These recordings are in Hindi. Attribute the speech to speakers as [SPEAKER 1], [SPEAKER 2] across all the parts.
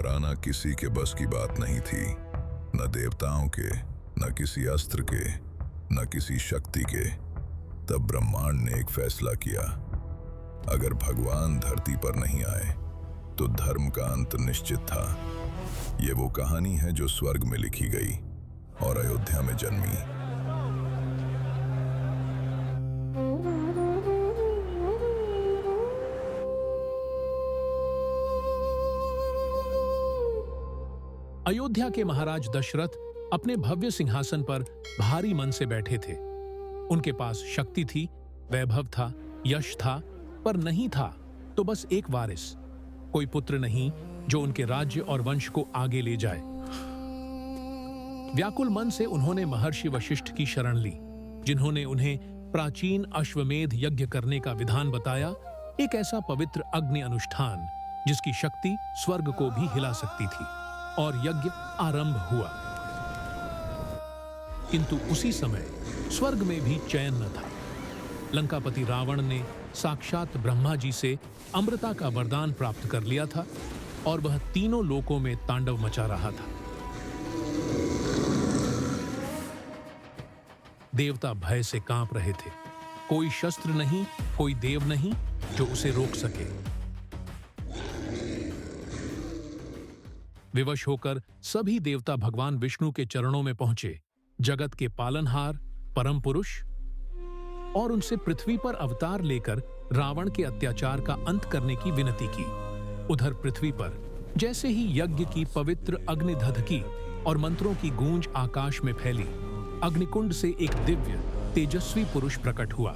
[SPEAKER 1] हराना किसी के बस की बात नहीं थी, न देवताओं के, न किसी अस्त्र के, न किसी शक्ति के। तब ब्रह्मांड ने एक फैसला किया, अगर भगवान धरती पर नहीं आए तो धर्म का अंत निश्चित था। ये वो कहानी है जो स्वर्ग में लिखी गई और अयोध्या में जन्मी।
[SPEAKER 2] अयोध्या के महाराज दशरथ अपने भव्य सिंहासन पर भारी मन से बैठे थे। उनके पास शक्ति थी, वैभव था, यश था, पर नहीं था तो बस एक वारिस, कोई पुत्र नहीं जो उनके राज्य और वंश को आगे ले जाए। व्याकुल मन से उन्होंने महर्षि वशिष्ठ की शरण ली, जिन्होंने उन्हें प्राचीन अश्वमेध यज्ञ करने का विधान बताया, एक ऐसा पवित्र अग्नि अनुष्ठान जिसकी शक्ति स्वर्ग को भी हिला सकती थी। और यज्ञ आरंभ हुआ। किंतु उसी समय स्वर्ग में भी चैन न था। लंकापति रावण ने साक्षात ब्रह्मा जी से अमृता का वरदान प्राप्त कर लिया था और वह तीनों लोकों में तांडव मचा रहा था। देवता भय से कांप रहे थे। कोई शस्त्र नहीं, कोई देव नहीं जो उसे रोक सके। विवश होकर सभी देवता भगवान विष्णु के चरणों में पहुंचे, जगत के पालनहार, परम पुरुष, और उनसे पृथ्वी पर अवतार लेकर रावण के अत्याचार का अंत करने की विनती की। उधर पृथ्वी पर जैसे ही यज्ञ की पवित्र अग्नि धधकी और मंत्रों की गूंज आकाश में फैली, अग्निकुंड से एक दिव्य तेजस्वी पुरुष प्रकट हुआ,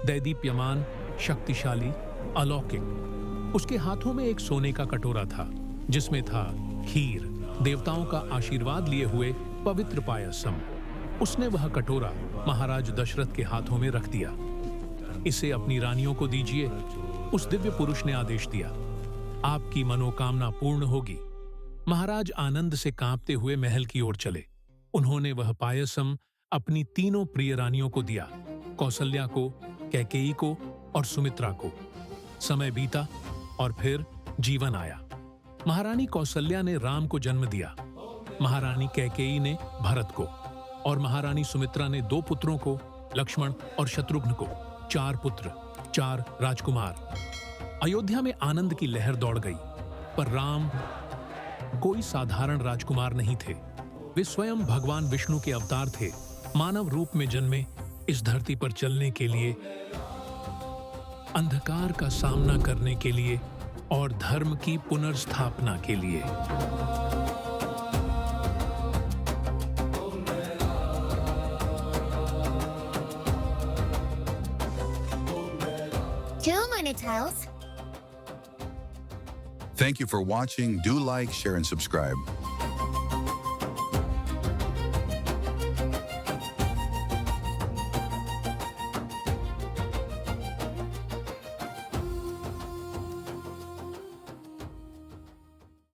[SPEAKER 2] दैदीप्यमान, शक्तिशाली, अलौकिक। उसके हाथों में एक सोने का कटोरा था, जिसमें था खीर, देवताओं का आशीर्वाद लिए हुए पवित्र पायसम। उसने वह कटोरा महाराज दशरथ के हाथों में रख दिया। इसे अपनी रानियों को दीजिए, उस दिव्य पुरुष ने आदेश दिया। आपकी मनोकामना पूर्ण होगी। महाराज आनंद से कांपते हुए महल की ओर चले। उन्होंने वह पायसम अपनी तीनों प्रिय रानियों को दिया, कौसल्या को, कैकेयी को और सुमित्रा को। समय बीता और फिर जीवन आया। महारानी कौसल्या ने राम को जन्म दिया, महारानी कैकेयी ने भरत को, और महारानी सुमित्रा ने 2 पुत्रों को, लक्ष्मण और शत्रुघ्न को। 4 पुत्र, 4 राजकुमार। अयोध्या में आनंद की लहर दौड़ गई। पर राम कोई साधारण राजकुमार नहीं थे। वे स्वयं भगवान विष्णु के अवतार थे, मानव रूप में जन्मे, इस धरती पर चलने के लिए, अंधकार का सामना करने के लिए और धर्म की पुनर्स्थापना के लिए।
[SPEAKER 3] Thank you for watching. Do like, share, and subscribe.